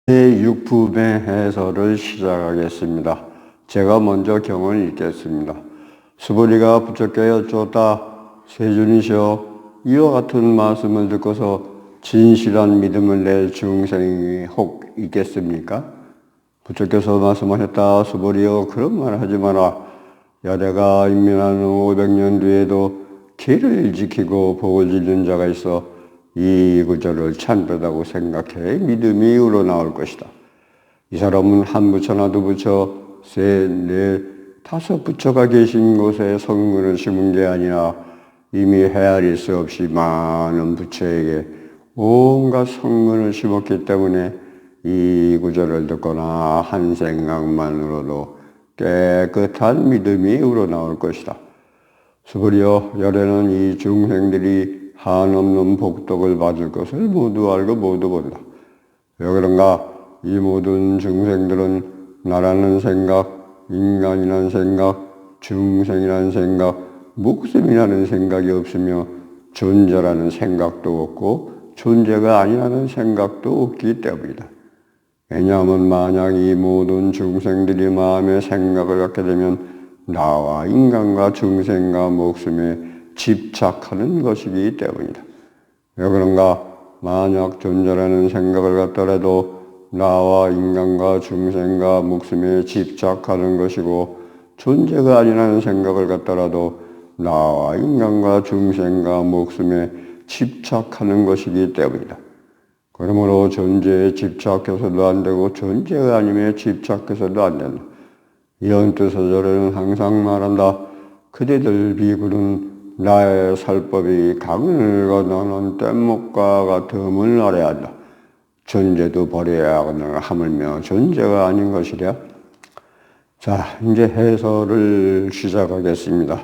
제6품의 해설을 시작하겠습니다. 제가 먼저 경을 읽겠습니다. 수보리가 부처께 여쭈었다. 세존이시여, 이와 같은 말씀을 듣고서 진실한 믿음을 낼 중생이 혹 있겠습니까? 부처께서 말씀하셨다. 수보리여, 그런 말 하지 마라. 야대가 임면한 500년 뒤에도 길을 지키고 복을 짓는 자가 있어 이 구절을 참되다고 생각해 믿음이 우러나올 것이다. 이 사람은 한 부처나 두 부처, 셋, 넷, 다섯 부처가 계신 곳에 성문을 심은 게 아니라 이미 헤아릴 수 없이 많은 부처에게 온갖 성문을 심었기 때문에 이 구절을 듣거나 한 생각만으로도 깨끗한 믿음이 우러나올 것이다. 수보리여, 열에는 이 중생들이 한없는 복덕을 받을 것을 모두 알고 모두 본다. 왜 그런가? 이 모든 중생들은 나라는 생각, 인간이라는 생각, 중생이라는 생각, 목숨이라는 생각이 없으며 존재라는 생각도 없고 존재가 아니라는 생각도 없기 때문이다. 왜냐하면 만약 이 모든 중생들이 마음에 생각을 갖게 되면 나와 인간과 중생과 목숨에 집착하는 것이기 때문이다. 왜 그런가? 만약 존재라는 생각을 갖더라도 나와 인간과 중생과 목숨에 집착하는 것이고 존재가 아니라는 생각을 갖더라도 나와 인간과 중생과 목숨에 집착하는 것이기 때문이다. 그러므로 존재에 집착해서도 안 되고 존재가 아님에 집착해서도 안 된다. 이런 뜻에서는 항상 말한다. 그대들 비구는 나의 살법이 강을 건너는 뗏목과 같음을 알아야 한다. 존재도 버려야 하거늘 하물며 존재가 아닌 것이랴. 자, 이제 해설을 시작하겠습니다.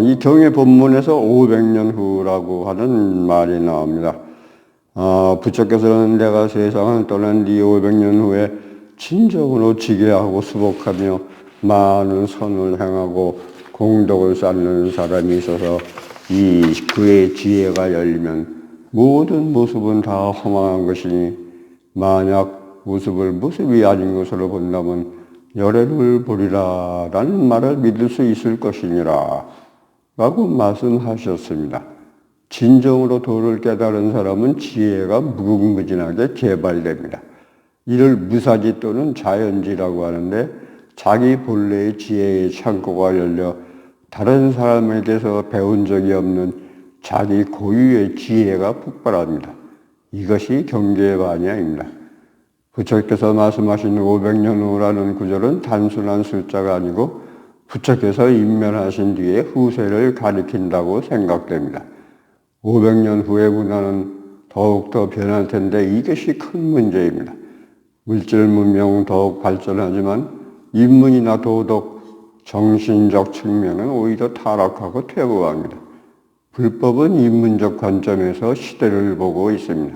이 경의 본문에서 500년 후라고 하는 말이 나옵니다. 부처께서는 내가 세상을 떠난 뒤 500년 후에 진정으로 지게하고 수복하며 많은 선을 행하고 공덕을 쌓는 사람이 있어서 그의 지혜가 열리면 모든 모습은 다 허망한 것이니 만약 모습이 아닌 것으로 본다면 열애를 보리라 라는 말을 믿을 수 있을 것이니라 라고 말씀하셨습니다. 진정으로 도를 깨달은 사람은 지혜가 무궁무진하게 개발됩니다. 이를 무사지 또는 자연지라고 하는데 자기 본래의 지혜의 창고가 열려 다른 사람에게서 배운 적이 없는 자기 고유의 지혜가 폭발합니다. 이것이 경계의 반야입니다. 부처께서 말씀하신 500년 후라는 구절은 단순한 숫자가 아니고 부처께서 임면하신 뒤에 후세를 가리킨다고 생각됩니다. 500년 후의 문화는 더욱더 변할 텐데 이것이 큰 문제입니다. 물질 문명 더욱 발전하지만 인문이나 도덕, 정신적 측면은 오히려 타락하고 퇴보합니다. 불법은 인문적 관점에서 시대를 보고 있습니다.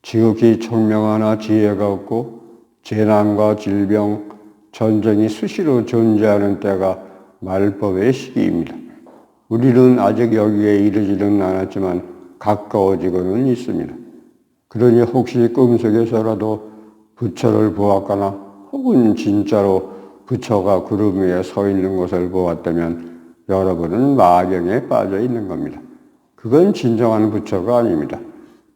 지극히 청명하나 지혜가 없고 재난과 질병, 전쟁이 수시로 존재하는 때가 말법의 시기입니다. 우리는 아직 여기에 이르지는 않았지만 가까워지고는 있습니다. 그러니 혹시 꿈속에서라도 부처를 보았거나 혹은 진짜로 부처가 구름 위에 서 있는 것을 보았다면 여러분은 마경에 빠져 있는 겁니다. 그건 진정한 부처가 아닙니다.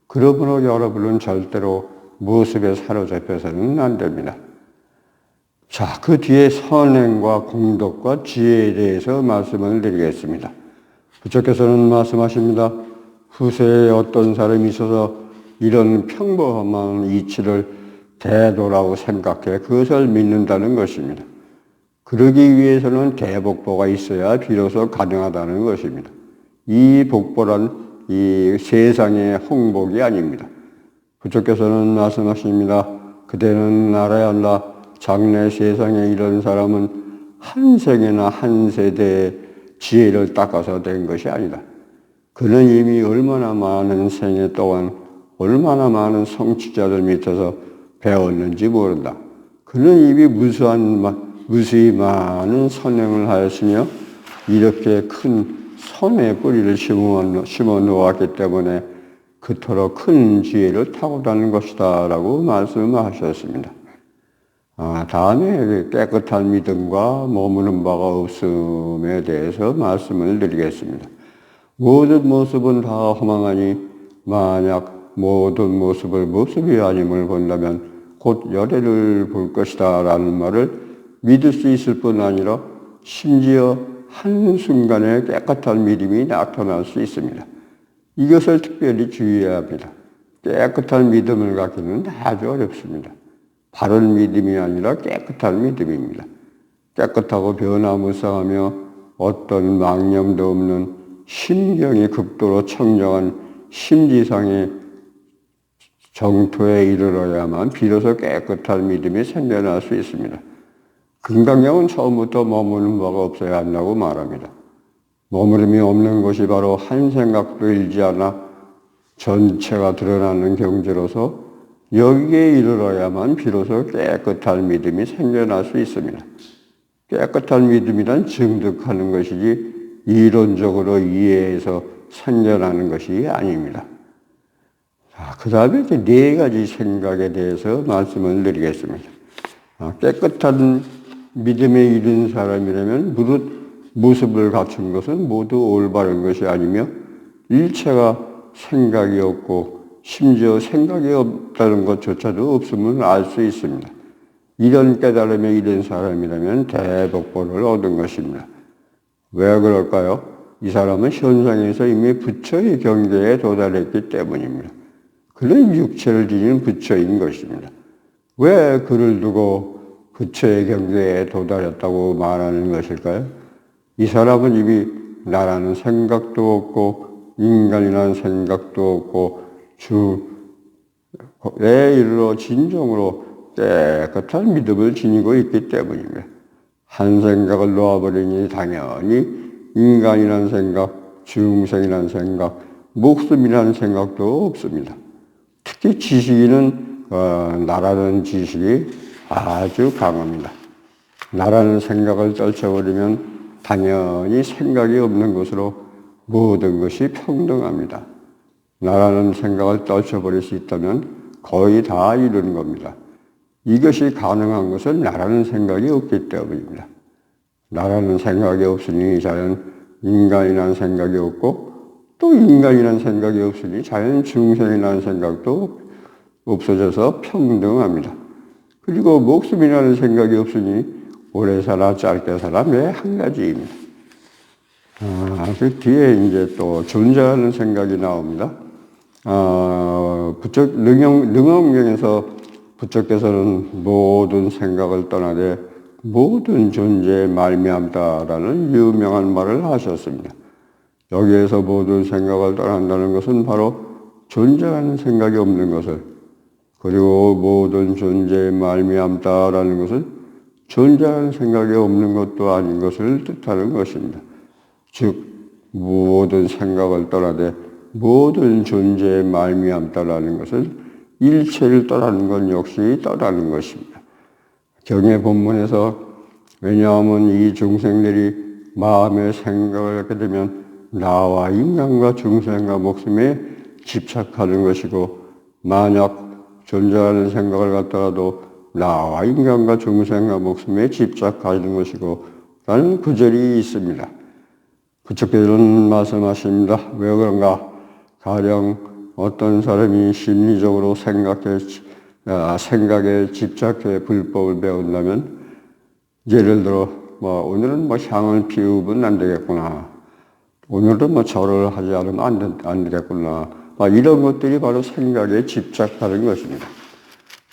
그러므로 여러분은 절대로 모습에 사로잡혀서는 안 됩니다. 자, 그 뒤에 선행과 공덕과 지혜에 대해서 말씀을 드리겠습니다. 부처께서는 말씀하십니다. 후세에 어떤 사람이 있어서 이런 평범한 이치를 대도라고 생각해 그것을 믿는다는 것입니다. 그러기 위해서는 대복보가 있어야 비로소 가능하다는 것입니다. 이 복보란 이 세상의 홍복이 아닙니다. 부처께서는 말씀하십니다. 그대는 알아야 한다. 장래 세상에 이런 사람은 한 생이나 한 세대의 지혜를 닦아서 된 것이 아니다. 그는 이미 얼마나 많은 생애 동안 얼마나 많은 성취자들 밑에서 배웠는지 모른다. 그는 이미 무수히 많은 선행을 하였으며 이렇게 큰 선의 뿌리를 심어 놓았기 때문에 그토록 큰 지혜를 타고나는 것이다 라고 말씀하셨습니다. 다음에 깨끗한 믿음과 머무는 바가 없음에 대해서 말씀을 드리겠습니다. 모든 모습은 다 허망하니 만약 모든 모습을 모습이 아님을 본다면 곧 열애를 볼 것이다 라는 말을 믿을 수 있을 뿐 아니라 심지어 한순간에 깨끗한 믿음이 나타날 수 있습니다. 이것을 특별히 주의해야 합니다. 깨끗한 믿음을 갖기는 아주 어렵습니다. 바른 믿음이 아니라 깨끗한 믿음입니다. 깨끗하고 변화무쌍하며 어떤 망념도 없는 심경이 극도로 청정한 심지상의 정토에 이르러야만 비로소 깨끗한 믿음이 생겨날 수 있습니다. 금강경은 처음부터 머무는 바가 없어야 한다고 말합니다. 머무름이 없는 것이 바로 한 생각도 일지 않아 전체가 드러나는 경지로서 여기에 이르러야만 비로소 깨끗한 믿음이 생겨날 수 있습니다. 깨끗한 믿음이란 증득하는 것이지 이론적으로 이해해서 생겨나는 것이 아닙니다. 그 다음에 이제 네 가지 생각에 대해서 말씀을 드리겠습니다. 깨끗한 믿음에 이른 사람이라면 무릇 모습을 갖춘 것은 모두 올바른 것이 아니며 일체가 생각이 없고 심지어 생각이 없다는 것조차도 없음을 알 수 있습니다. 이런 깨달음에 이른 사람이라면 대복보를 얻은 것입니다. 왜 그럴까요? 이 사람은 현상에서 이미 부처의 경계에 도달했기 때문입니다. 그는 육체를 지닌 부처인 것입니다. 왜 그를 두고 부처의 경계에 도달했다고 말하는 것일까요? 이 사람은 이미 나라는 생각도 없고 인간이라는 생각도 없고 주에 이르러 진정으로 깨끗한 믿음을 지니고 있기 때문입니다. 한 생각을 놓아버리니 당연히 인간이라는 생각, 중생이라는 생각, 목숨이라는 생각도 없습니다. 특히 지식인은 나라는 지식이 아주 강합니다. 나라는 생각을 떨쳐버리면 당연히 생각이 없는 것으로 모든 것이 평등합니다. 나라는 생각을 떨쳐버릴 수 있다면 거의 다 이룬 겁니다. 이것이 가능한 것은 나라는 생각이 없기 때문입니다. 나라는 생각이 없으니 자연 인간이라는 생각이 없고 또 인간이라는 생각이 없으니 자연 중생이라는 생각도 없어져서 평등합니다. 그리고 목숨이라는 생각이 없으니 오래 살아 짧게 살아 매 한 가지입니다. 그 뒤에 이제 또 존재하는 생각이 나옵니다. 능엄경에서 부처께서는 모든 생각을 떠나되 모든 존재에 말미암다라는 유명한 말을 하셨습니다. 여기에서 모든 생각을 떠난다는 것은 바로 존재하는 생각이 없는 것을, 그리고 모든 존재에 말미암다라는 것은 존재하는 생각이 없는 것도 아닌 것을 뜻하는 것입니다. 즉 모든 생각을 떠나되 모든 존재에 말미암다라는 것은 일체를 떠나는 건 역시 떠나는 것입니다. 경의 본문에서 왜냐하면 이 중생들이 마음의 생각을 갖게 되면 나와 인간과 중생과 목숨에 집착하는 것이고 만약 존재하는 생각을 갖다가도 나와 인간과 중생과 목숨에 집착하는 것이고 라는 구절이 있습니다. 부처께서는 말씀하십니다. 왜 그런가? 가령 어떤 사람이 심리적으로 생각에 집착해 불법을 배운다면 예를 들어 오늘은 향을 피우면 안 되겠구나. 오늘은 절을 하지 않으면 안 되겠구나. 이런 것들이 바로 생각에 집착하는 것입니다.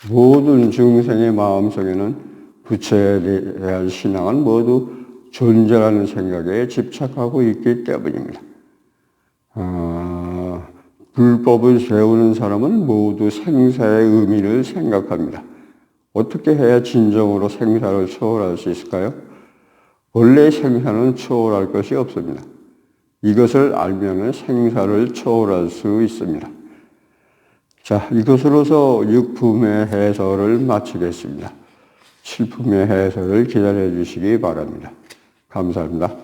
모든 중생의 마음속에는 부처에 대한 신앙은 모두 존재라는 생각에 집착하고 있기 때문입니다. 불법을 세우는 사람은 모두 생사의 의미를 생각합니다. 어떻게 해야 진정으로 생사를 초월할 수 있을까요? 원래 생사는 초월할 것이 없습니다. 이것을 알면 생사를 초월할 수 있습니다. 자, 이것으로서 6품의 해설을 마치겠습니다. 7품의 해설을 기다려 주시기 바랍니다. 감사합니다.